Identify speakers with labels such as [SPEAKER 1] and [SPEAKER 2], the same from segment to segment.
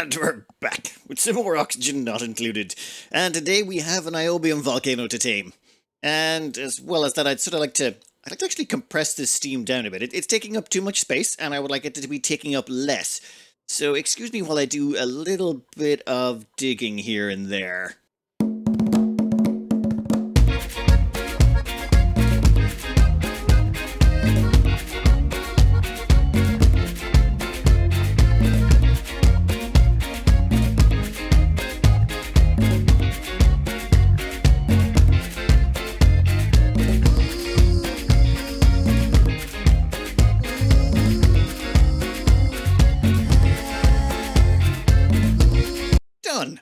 [SPEAKER 1] And we're back, with some more oxygen not included. And today we have an Niobium volcano to tame. And as well as that, I'd like to actually compress this steam down a bit. It's taking up too much space, and I would like it to be taking up less. So excuse me while I do a little bit of digging here and there. Done!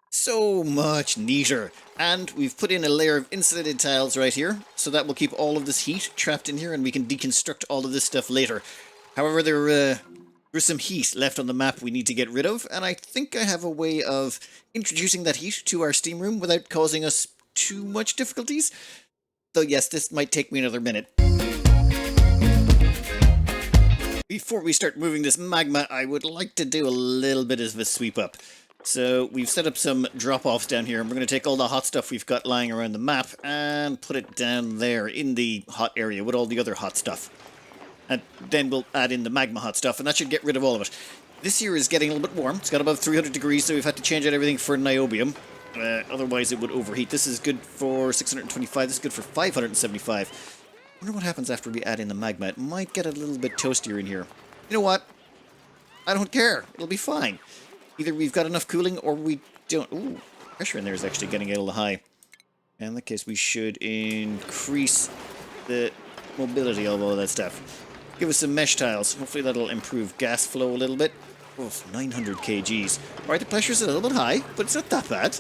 [SPEAKER 1] So much neater. And we've put in a layer of insulated tiles right here, so that will keep all of this heat trapped in here and we can deconstruct all of this stuff later. However, there's some heat left on the map we need to get rid of, and I think I have a way of introducing that heat to our steam room without causing us too much difficulties. Though yes, this might take me another minute. Before we start moving this magma, I would like to do a little bit of a sweep up. So we've set up some drop-offs down here, and we're going to take all the hot stuff we've got lying around the map and put it down there in the hot area with all the other hot stuff. And then we'll add in the magma hot stuff, and that should get rid of all of it. This here is getting a little bit warm. It's got above 300 degrees, so we've had to change out everything for niobium. Otherwise it would overheat. This is good for 625, this is good for 575. I wonder what happens after we add in the magma. It might get a little bit toastier in here. You know what? I don't care. It'll be fine. Either we've got enough cooling or we don't. Ooh, pressure in there is actually getting a little high. In that case, we should increase the mobility of all that stuff. Give us some mesh tiles. Hopefully that'll improve gas flow a little bit. Oh, 900 kgs. Alright, the pressure's a little bit high, but it's not that bad.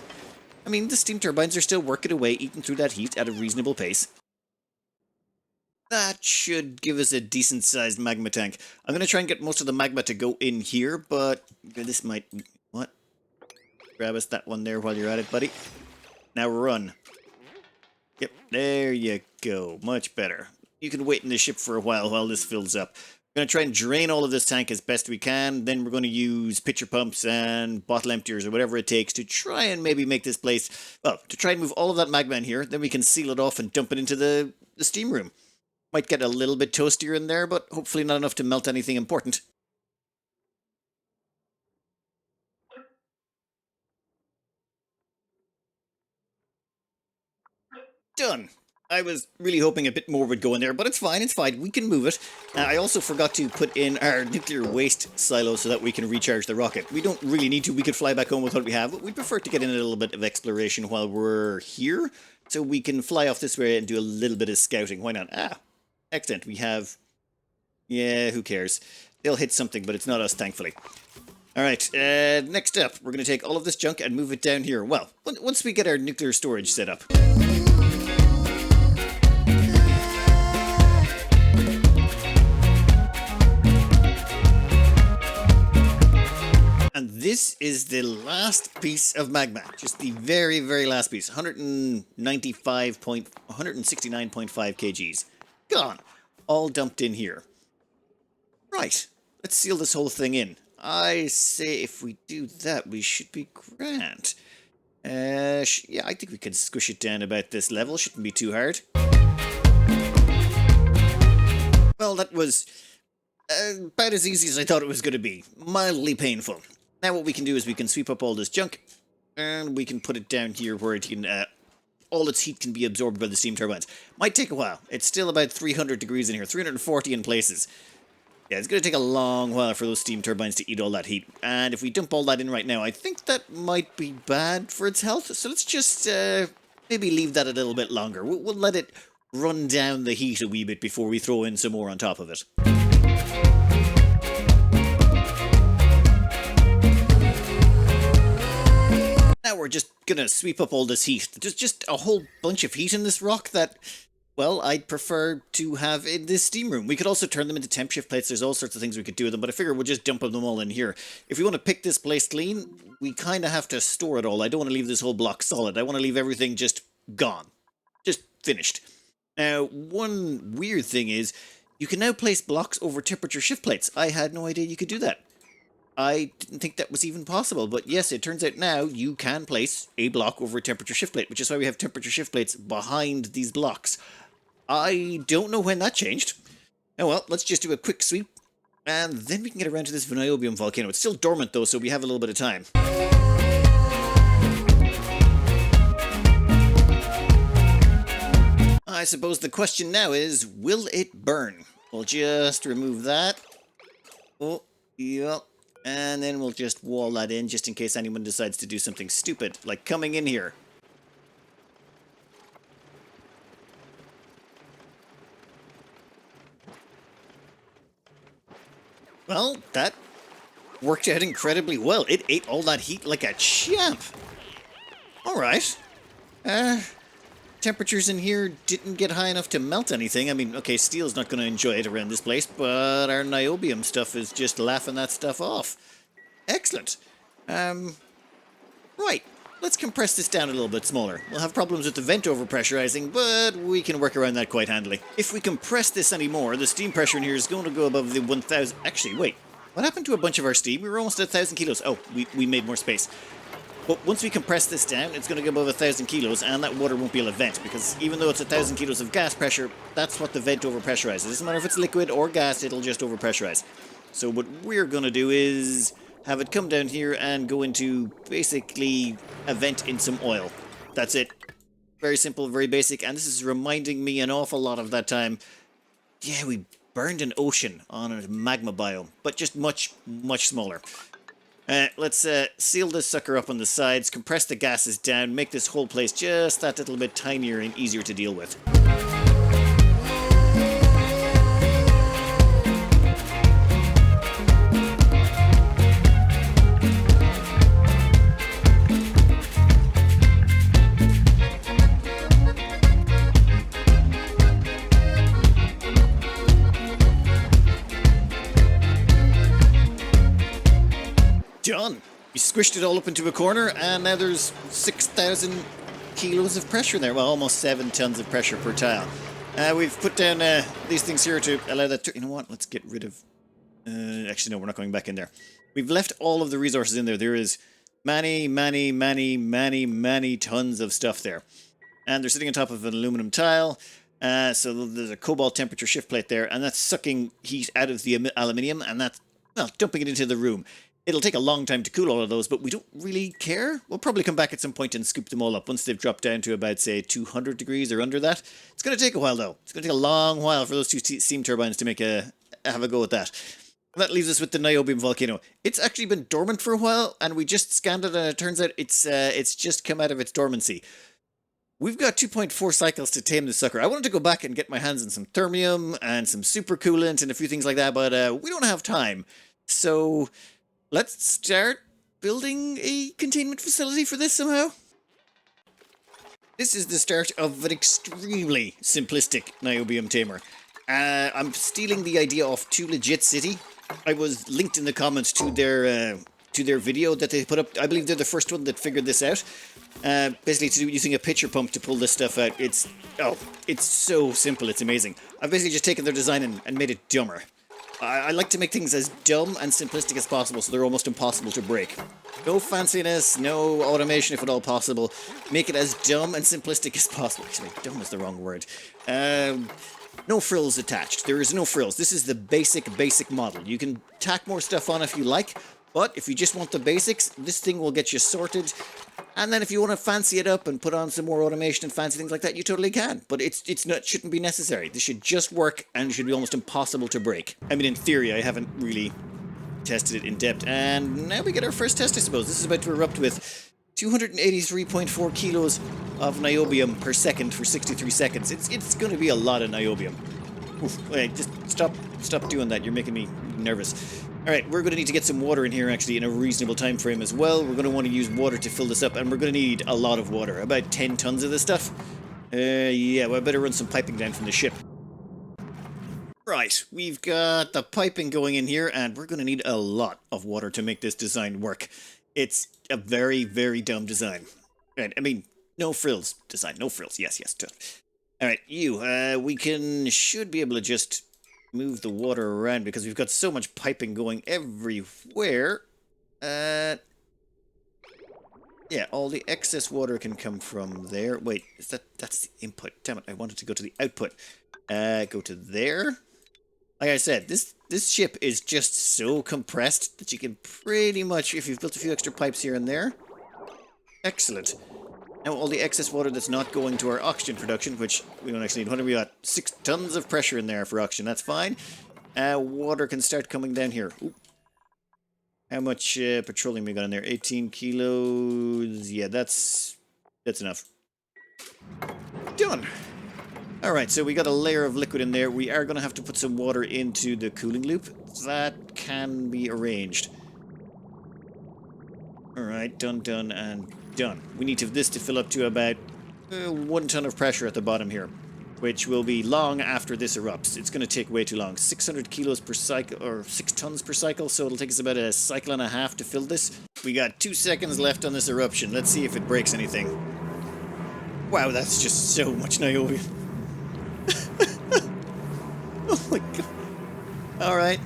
[SPEAKER 1] I mean, the steam turbines are still working away, eating through that heat at a reasonable pace. That should give us a decent-sized magma tank. I'm going to try and get most of the magma to go in here, but this might... What? Grab us that one there while you're at it, buddy. Now run. Yep, there you go. Much better. You can wait in the ship for a while this fills up. We're going to try and drain all of this tank as best we can. Then we're going to use pitcher pumps and bottle emptiers or whatever it takes to try and maybe make this place... Well, to try and move all of that magma in here. Then we can seal it off and dump it into the steam room. Might get a little bit toastier in there, but hopefully not enough to melt anything important. Done. I was really hoping a bit more would go in there, but it's fine, we can move it. I also forgot to put in our nuclear waste silo so that we can recharge the rocket. We don't really need to, we could fly back home with what we have, but we prefer to get in a little bit of exploration while we're here, so we can fly off this way and do a little bit of scouting. Why not? Excellent, we have... Yeah, who cares? They'll hit something, but it's not us, thankfully. Alright, next up, we're going to take all of this junk and move it down here. Well, once we get our nuclear storage set up. And this is the last piece of magma. Just the very, very last piece. 169.5 kgs. Gone. All dumped in here. Right. Let's seal this whole thing in. I say if we do that, we should be grand. Yeah, I think we can squish it down about this level. Shouldn't be too hard. Well, that was about as easy as I thought it was going to be. Mildly painful. Now what we can do is we can sweep up all this junk. And we can put it down here where it can... all its heat can be absorbed by the steam turbines. Might take a while. It's still about 300 degrees in here, 340 in places. Yeah, it's going to take a long while for those steam turbines to eat all that heat. And if we dump all that in right now, I think that might be bad for its health. So let's just maybe leave that a little bit longer. We'll let it run down the heat a wee bit before we throw in some more on top of it. Now we're just gonna sweep up all this heat. There's just a whole bunch of heat in this rock that, well, I'd prefer to have in this steam room. We could also turn them into temp shift plates. There's all sorts of things we could do with them, but I figure we'll just dump them all in here. If we want to pick this place clean, we kind of have to store it all. I don't want to leave this whole block solid. I want to leave everything just gone. Just finished. Now, one weird thing is, you can now place blocks over temperature shift plates. I had no idea you could do that. I didn't think that was even possible, but yes, it turns out now you can place a block over a temperature shift plate, which is why we have temperature shift plates behind these blocks. I don't know when that changed. Oh well, let's just do a quick sweep, and then we can get around to this Niobium volcano. It's still dormant though, so we have a little bit of time. I suppose the question now is, will it burn? We'll just remove that. Oh, yeah. And then we'll just wall that in just in case anyone decides to do something stupid, like coming in here. Well, that worked out incredibly well. It ate all that heat like a champ. Alright. Temperatures in here didn't get high enough to melt anything. I mean, okay, steel's not going to enjoy it around this place, but our niobium stuff is just laughing that stuff off. Excellent. Right. Let's compress this down a little bit smaller. We'll have problems with the vent overpressurizing, but we can work around that quite handily. If we compress this anymore, the steam pressure in here is going to go above the 1,000... Actually, wait. What happened to a bunch of our steam? We were almost at 1,000 kilos. Oh, we made more space. But once we compress this down, it's going to go above 1,000 kilos, and that water won't be able to vent, because even though it's 1,000 kilos of gas pressure, that's what the vent overpressurizes. It doesn't matter if it's liquid or gas, it'll just overpressurize. So what we're going to do is have it come down here and go into basically a vent in some oil. That's it. Very simple, very basic, and this is reminding me an awful lot of that time. Yeah, we burned an ocean on a magma biome, but just much, much smaller. Let's seal this sucker up on the sides, compress the gases down, make this whole place just that little bit tinier and easier to deal with. Done. You squished it all up into a corner, and now there's 6,000 kilos of pressure there. Well, almost 7 tons of pressure per tile. We've put down these things here to allow that to... You know what? Let's get rid of... actually, no, we're not going back in there. We've left all of the resources in there. There is many, many, many, many, many tons of stuff there. And they're sitting on top of an aluminum tile. So there's a cobalt temperature shift plate there, and that's sucking heat out of the aluminium, and that's, well, dumping it into the room. It'll take a long time to cool all of those, but we don't really care. We'll probably come back at some point and scoop them all up once they've dropped down to about, say, 200 degrees or under that. It's going to take a while, though. It's going to take a long while for those two steam turbines to have a go at that. That leaves us with the Niobium volcano. It's actually been dormant for a while, and we just scanned it, and it turns out it's just come out of its dormancy. We've got 2.4 cycles to tame this sucker. I wanted to go back and get my hands on some thermium and some supercoolant and a few things like that, but we don't have time. So... let's start building a containment facility for this somehow. This is the start of an extremely simplistic Niobium tamer. I'm stealing the idea off Too Legit City. I was linked in the comments to their video that they put up. I believe they're the first one that figured this out. Basically to do using a pitcher pump to pull this stuff out. It's so simple, it's amazing. I've basically just taken their design and made it dumber. I like to make things as dumb and simplistic as possible so they're almost impossible to break. No fanciness, no automation if at all possible. Make it as dumb and simplistic as possible. Actually, dumb is the wrong word. No frills attached. There is no frills. This is the basic model. You can tack more stuff on if you like, but if you just want the basics, this thing will get you sorted. And then if you want to fancy it up and put on some more automation and fancy things like that, you totally can. But it shouldn't be necessary. This should just work and should be almost impossible to break. I mean, in theory, I haven't really tested it in depth. And now we get our first test, I suppose. This is about to erupt with 283.4 kilos of niobium per second for 63 seconds. It's going to be a lot of niobium. Oof, wait, just stop doing that. You're making me nervous. Alright, we're going to need to get some water in here actually in a reasonable time frame as well. We're going to want to use water to fill this up, and we're going to need a lot of water. About 10 tons of this stuff. Yeah, well, I better run some piping down from the ship. Right, we've got the piping going in here, and we're going to need a lot of water to make this design work. It's a very, very dumb design. Right, I mean, no frills design, no frills. Yes. Alright, we should be able to just move the water around because we've got so much piping going everywhere. Yeah, all the excess water can come from there. Wait, that's the input? Damn it, I wanted to go to the output. Go to there. Like I said, this ship is just so compressed that you can pretty much, if you've built a few extra pipes here and there. Excellent. Now all the excess water that's not going to our oxygen production, which we don't actually need. What have we got? 6 tons of pressure in there for oxygen. That's fine. Water can start coming down here. Ooh. How much petroleum we got in there? 18 kilos. Yeah, that's enough. Done. All right, so we got a layer of liquid in there. We are going to have to put some water into the cooling loop. That can be arranged. All right, done, and done. We need this to fill up to about 1 ton of pressure at the bottom here, which will be long after this erupts. It's going to take way too long. 600 kilos per cycle, or 6 tons per cycle, so it'll take us about a cycle and a half to fill this. We got 2 seconds left on this eruption. Let's see if it breaks anything. Wow, that's just so much niobium. Oh my god. Alright.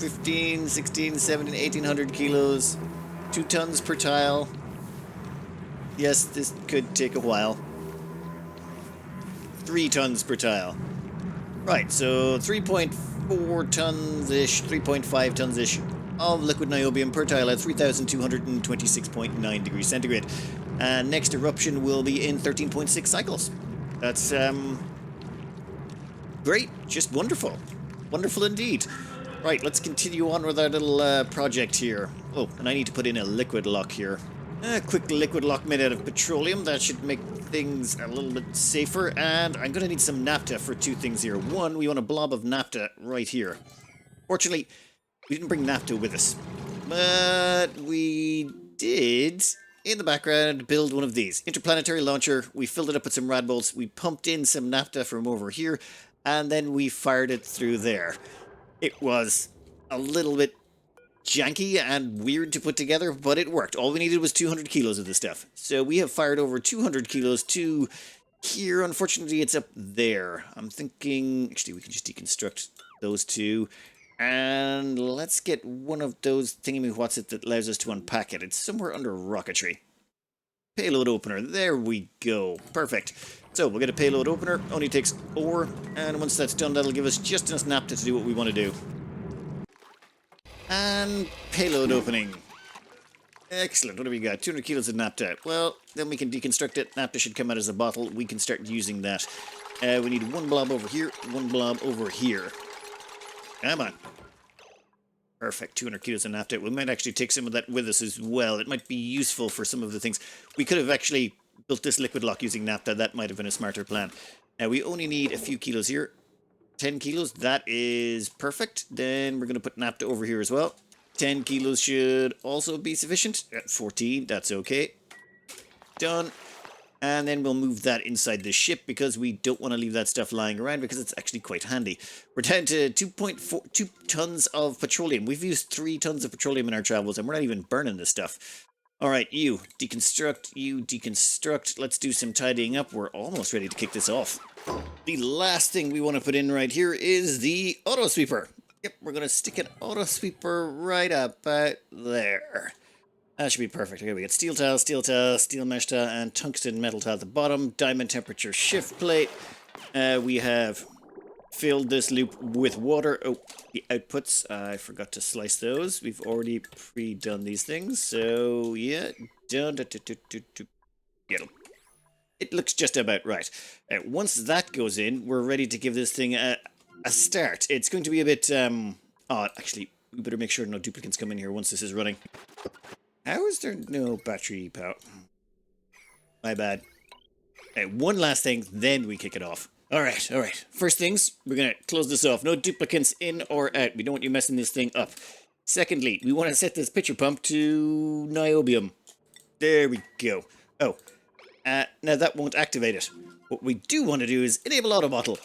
[SPEAKER 1] 15, 16, 17, 1800 kilos. 2 tons per tile. Yes, this could take a while. 3 tons per tile. Right, so 3.4 tons-ish, 3.5 tons-ish of liquid niobium per tile at 3,226.9 degrees centigrade. And next eruption will be in 13.6 cycles. That's, great. Just wonderful. Wonderful indeed. Right, let's continue on with our little project here. Oh, and I need to put in a liquid lock here. A quick liquid lock made out of petroleum. That should make things a little bit safer. And I'm going to need some naphtha for 2 things here. One, we want a blob of naphtha right here. Fortunately, we didn't bring naphtha with us. But we did, in the background, build one of these. Interplanetary launcher. We filled it up with some rad bolts. We pumped in some naphtha from over here. And then we fired it through there. It was a little bit janky and weird to put together, but it worked. All we needed was 200 kilos of this stuff. So we have fired over 200 kilos to here. Unfortunately, it's up there. I'm thinking, actually, we can just deconstruct those two. And let's get one of those thingy-what's-it that allows us to unpack it. It's somewhere under rocketry. Payload opener. There we go. Perfect. So we'll get a payload opener. Only takes ore. And once that's done, that'll give us just enough naphtha to do what we want to do. And payload opening. Excellent. What do we got? 200 kilos of naphtha. Well, then we can deconstruct it. Naphtha should come out as a bottle. We can start using that. We need 1 blob over here, 1 blob over here. Come on. Perfect. 200 kilos of naphtha. We might actually take some of that with us as well. It might be useful for some of the things. We could have actually built this liquid lock using naphtha. That might have been a smarter plan. Now, we only need a few kilos here. 10 kilos. That is perfect. Then we're going to put naphtha over here as well. 10 kilos should also be sufficient. At 14, that's okay. Done. And then we'll move that inside the ship because we don't want to leave that stuff lying around because it's actually quite handy. We're down to 2 tons of petroleum. We've used 3 tons of petroleum in our travels and we're not even burning this stuff. All right, you deconstruct. Let's do some tidying up. We're almost ready to kick this off. The last thing we want to put in right here is the auto sweeper. Yep, we're going to stick an auto sweeper right about there. That should be perfect. Okay, we got steel tile, steel mesh tile, and tungsten metal tile at the bottom. Diamond temperature shift plate. We have filled this loop with water. Oh, the outputs. I forgot to slice those. We've already pre-done these things. So, yeah. Done. Get them. It looks just about right. Once that goes in, we're ready to give this thing a start. It's going to be a bit odd. Actually, we better make sure no duplicants come in here once this is running. How is there no battery power? My bad. One last thing, then we kick it off. Alright. First things, we're going to close this off. No duplicants in or out. We don't want you messing this thing up. Secondly, we want to set this pitcher pump to niobium. There we go. Oh, now that won't activate it. What we do want to do is enable auto bottle.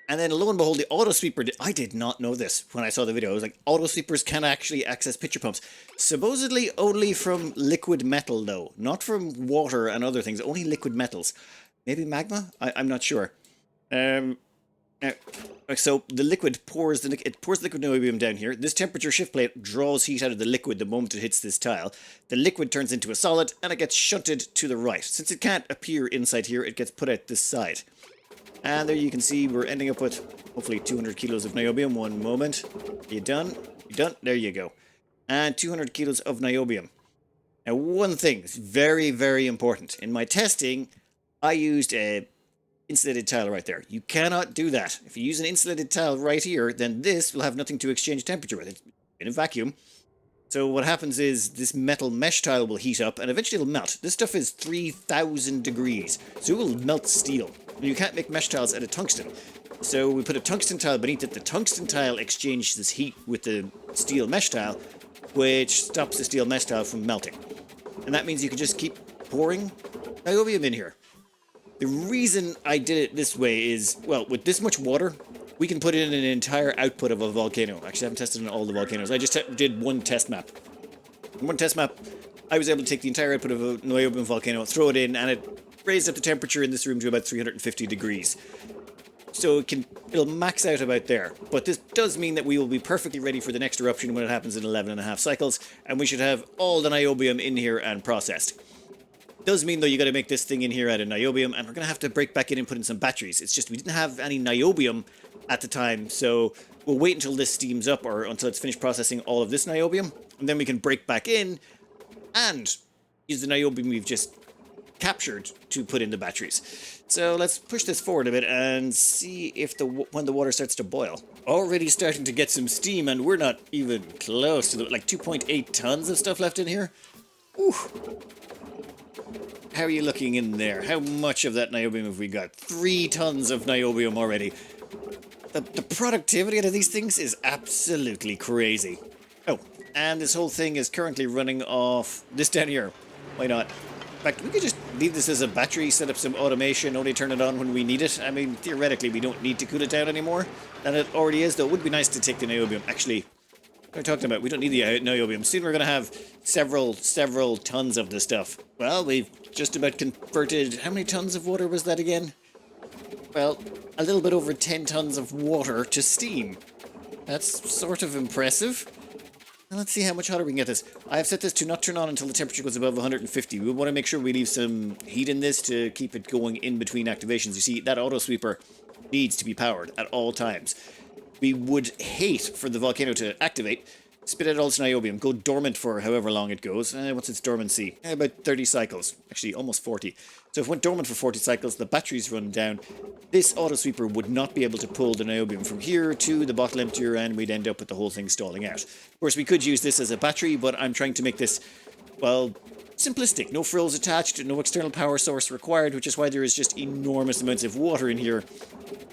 [SPEAKER 1] And then lo and behold, the auto sweeper, I did not know this when I saw the video. I was like, auto sweepers can actually access pitcher pumps. Supposedly only from liquid metal though, not from water and other things, only liquid metals. Maybe magma? I'm not sure. Now, so the liquid pours it pours the liquid niobium down here. This temperature shift plate draws heat out of the liquid the moment it hits this tile. The liquid turns into a solid and it gets shunted to the right. Since it can't appear inside here, it gets put out this side. And there you can see we're ending up with hopefully 200 kilos of niobium. One moment. You done? You done? There you go. And 200 kilos of niobium. Now, one thing is very, very important. In my testing, I used a insulated tile right there. You cannot do that. If you use an insulated tile right here, then this will have nothing to exchange temperature with. It's in a vacuum. So what happens is this metal mesh tile will heat up and eventually it'll melt. This stuff is 3,000 degrees, so it will melt steel. You can't make mesh tiles out of tungsten. So we put a tungsten tile beneath it. The tungsten tile exchanges heat with the steel mesh tile, which stops the steel mesh tile from melting. And that means you can just keep pouring niobium in here. The reason I did it this way is, well, with this much water, we can put in an entire output of a volcano. Actually, I haven't tested on all the volcanoes. I just did one test map. In one test map, I was able to take the entire output of a Niobium volcano, throw it in, and it raised up the temperature in this room to about 350 degrees. So it'll max out about there. But this does mean that we will be perfectly ready for the next eruption when it happens in 11.5 cycles, and we should have all the niobium in here and processed. Does mean though you got to make this thing in here out of niobium, and we're gonna have to break back in and put in some batteries. It's just we didn't have any niobium at the time, so we'll wait until this steams up or until it's finished processing all of this niobium, and then we can break back in and use the niobium we've just captured to put in the batteries. So let's push this forward a bit and see if when the water starts to boil. Already starting to get some steam, and we're not even close to like 2.8 tons of stuff left in here. Ooh. How are you looking in there? How much of that niobium have we got? 3 tons of niobium already. The productivity out of these things is absolutely crazy. Oh, and this whole thing is currently running off this down here. Why not? In fact, we could just leave this as a battery, set up some automation, only turn it on when we need it. I mean, theoretically, we don't need to cool it down anymore. And it already is, though. It would be nice to take the niobium. Actually, we're talking about, we don't need the niobium. Soon we're going to have several tons of this stuff. Well, we've just about converted, how many tons of water was that again? Well, a little bit over 10 tons of water to steam. That's sort of impressive. Now let's see how much hotter we can get this. I have set this to not turn on until the temperature goes above 150. We want to make sure we leave some heat in this to keep it going in between activations. You see, that auto sweeper needs to be powered at all times. We would hate for the volcano to activate, spit out all its niobium, go dormant for however long it goes. What's its dormancy? About 30 cycles. Actually, almost 40. So if it went dormant for 40 cycles, the batteries run down. This auto sweeper would not be able to pull the niobium from here to the bottle emptier, and we'd end up with the whole thing stalling out. Of course, we could use this as a battery, but I'm trying to make this, well, simplistic. No frills attached, no external power source required, which is why there is just enormous amounts of water in here.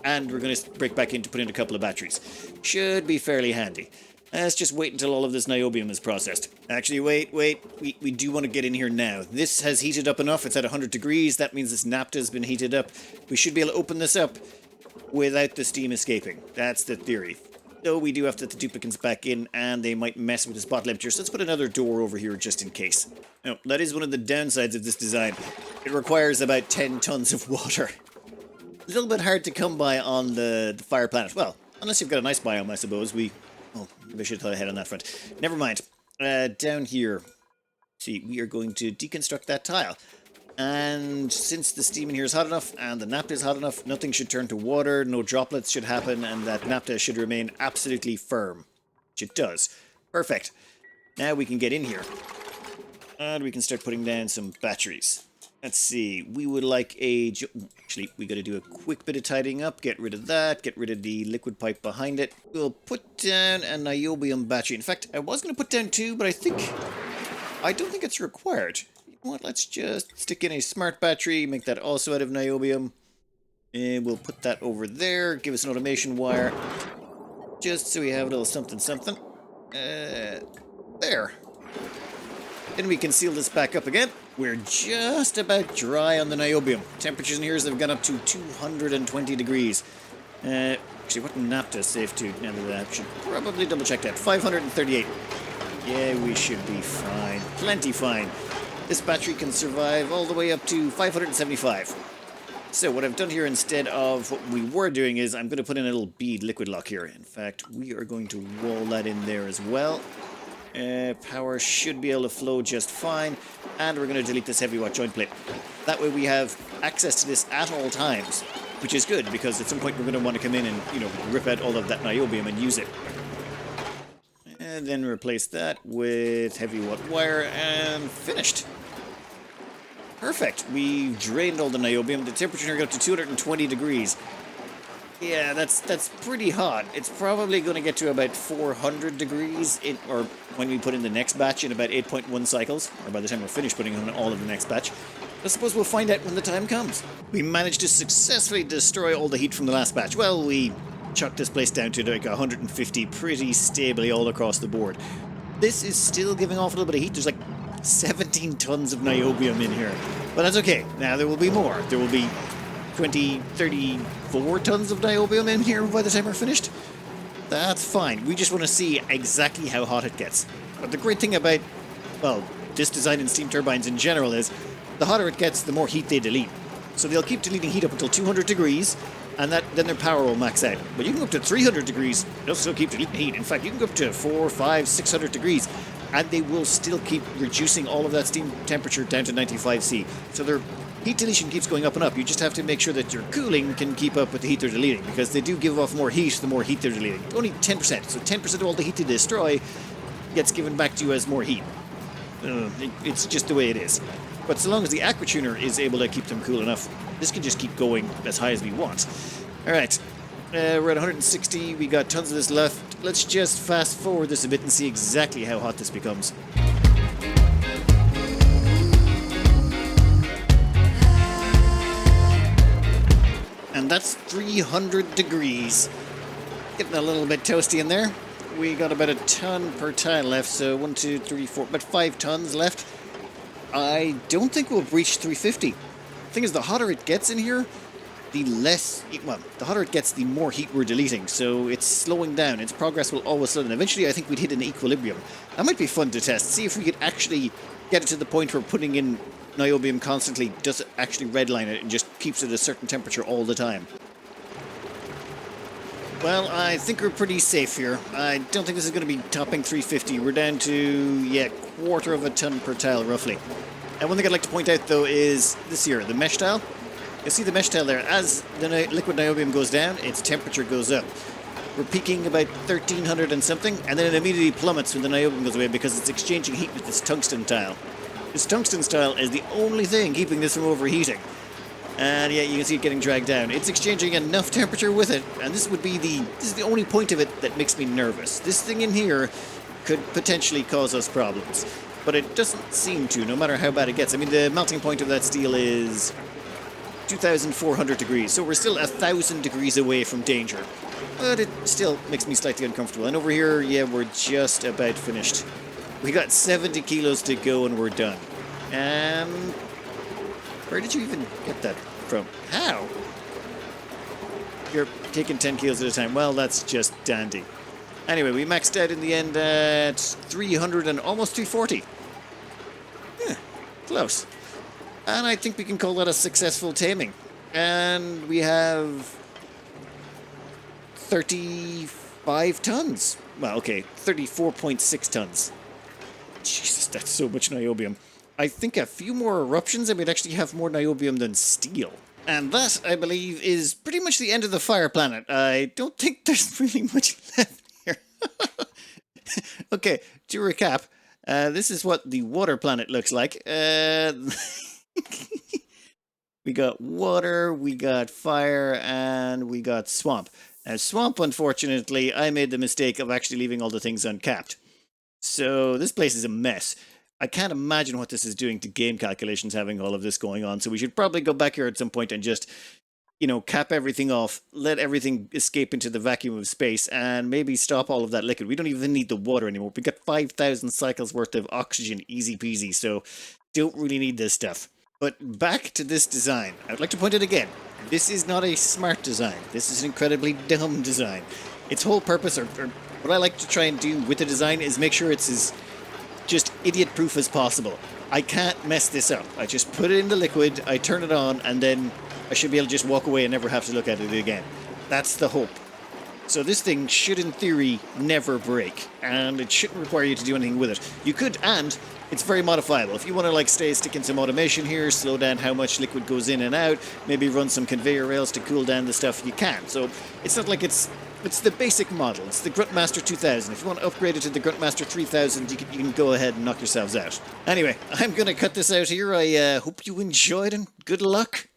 [SPEAKER 1] And we're going to break back in to put in a couple of batteries. Should be fairly handy. Let's just wait until all of this niobium is processed. Actually, wait. We do want to get in here now. This has heated up enough. It's at 100 degrees. That means this naphtha has been heated up. We should be able to open this up without the steam escaping. That's the theory. Though we do have to let the duplicants back in, and they might mess with this bottle emptier. So let's put another door over here just in case. Now, that is one of the downsides of this design. It requires about 10 tons of water. A little bit hard to come by on the fire planet. Well, unless you've got a nice biome, I suppose. Oh, maybe I should have thought ahead on that front. Never mind. Down here, see, we are going to deconstruct that tile. And since the steam in here is hot enough and the naphtha is hot enough, nothing should turn to water, no droplets should happen, and that naphtha should remain absolutely firm. Which it does. Perfect. Now we can get in here. And we can start putting down some batteries. Let's see, we would like actually, we got to do a quick bit of tidying up, get rid of that, get rid of the liquid pipe behind it. We'll put down a niobium battery. In fact, I was going to put down 2, but I don't think it's required. You know what, let's just stick in a smart battery, make that also out of niobium. And we'll put that over there, give us an automation wire, just so we have a little something. There. Then we can seal this back up again. We're just about dry on the niobium. Temperatures in here have gone up to 220 degrees. Actually, what naphtha is safe to? Now that I should probably double check that. 538. Yeah, we should be fine. Plenty fine. This battery can survive all the way up to 575. So what I've done here instead of what we were doing is I'm going to put in a little bead liquid lock here. In fact, we are going to wall that in there as well. Power should be able to flow just fine. And we're going to delete this heavy watt joint plate. That way we have access to this at all times, which is good because at some point we're going to want to come in and, you know, rip out all of that niobium and use it. And then replace that with heavy watt wire and finished. Perfect. We've drained all the niobium. The temperature got to 220 degrees. Yeah, that's pretty hot. It's probably going to get to about 400 degrees, or when we put in the next batch in about 8.1 cycles, or by the time we're finished putting in all of the next batch. I suppose we'll find out when the time comes. We managed to successfully destroy all the heat from the last batch. Well, we chucked this place down to like 150 pretty stably all across the board. This is still giving off a little bit of heat. There's like 17 tons of niobium in here. But that's okay. Now there will be more. There will be 34 tons of niobium in here by the time we're finished. That's fine. We just want to see exactly how hot it gets. But the great thing about, well, this design in steam turbines in general is the hotter it gets, the more heat they delete. So they'll keep deleting heat up until 200 degrees, and then their power will max out. But you can go up to 300 degrees, they'll still keep deleting heat. In fact, you can go up to 4, 5, 600 degrees, and they will still keep reducing all of that steam temperature down to 95°C. So their heat deletion keeps going up and up. You just have to make sure that your cooling can keep up with the heat they're deleting, because they do give off more heat the more heat they're deleting. Only 10%, so 10% of all the heat they destroy gets given back to you as more heat. It's just the way it is. But so long as the aquatuner is able to keep them cool enough, this can just keep going as high as we want. Alright, we're at 160, we got tons of this left. Let's just fast forward this a bit and see exactly how hot this becomes. And that's 300 degrees. Getting a little bit toasty in there. We got about a ton per tile left, so 1, 2, 3, 4, about 5 tons left. I don't think we'll reach 350. The thing is, the hotter it gets in here, the hotter it gets, the more heat we're deleting. So it's slowing down. Its progress will always slow down. Eventually, I think we'd hit an equilibrium. That might be fun to test. See if we could actually get it to the point where putting in niobium constantly doesn't actually redline it and just keeps it at a certain temperature all the time. Well, I think we're pretty safe here. I don't think this is going to be topping 350. We're down to, yeah, quarter of a ton per tile, roughly. And one thing I'd like to point out, though, is this here, the mesh tile. You see the mesh tile there. As the liquid niobium goes down, its temperature goes up. We're peaking about 1300 and something, and then it immediately plummets when the niobium goes away because it's exchanging heat with this tungsten tile. This tungsten tile is the only thing keeping this from overheating. And yeah, you can see it getting dragged down. It's exchanging enough temperature with it, and this is the only point of it that makes me nervous. This thing in here could potentially cause us problems, but it doesn't seem to, no matter how bad it gets. I mean, the melting point of that steel is 2,400 degrees, so we're still 1,000 degrees away from danger. But it still makes me slightly uncomfortable. And over here, yeah, we're just about finished. We got 70 kilos to go and we're done. And where did you even get that from? How? You're taking 10 kilos at a time. Well, that's just dandy. Anyway, we maxed out in the end at 300 and almost 340. Yeah, close. And I think we can call that a successful taming. And we have 35 tons. Well, okay, 34.6 tons. Jesus, that's so much niobium. I think a few more eruptions and we'd actually have more niobium than steel. And that, I believe, is pretty much the end of the fire planet. I don't think there's really much left here. Okay, to recap, this is what the water planet looks like. We got water, we got fire, and we got swamp. Now, swamp, unfortunately, I made the mistake of actually leaving all the things uncapped. So this place is a mess. I can't imagine what this is doing to game calculations having all of this going on. So we should probably go back here at some point and just, you know, cap everything off, let everything escape into the vacuum of space, and maybe stop all of that liquid. We don't even need the water anymore. We got 5,000 cycles worth of oxygen, easy peasy, so don't really need this stuff. But back to this design. I would like to point it again. This is not a smart design. This is an incredibly dumb design. Its whole purpose, or what I like to try and do with the design, is make sure it's as just idiot-proof as possible. I can't mess this up. I just put it in the liquid, I turn it on, and then I should be able to just walk away and never have to look at it again. That's the hope. So this thing should, in theory, never break, and it shouldn't require you to do anything with it. You could, and it's very modifiable. If you want to, like, stick in some automation here, slow down how much liquid goes in and out, maybe run some conveyor rails to cool down the stuff, you can. So it's not like it's the basic model. It's the Gruntmaster 2000. If you want to upgrade it to the Gruntmaster 3000, you can go ahead and knock yourselves out. Anyway, I'm going to cut this out here. I hope you enjoyed, and good luck.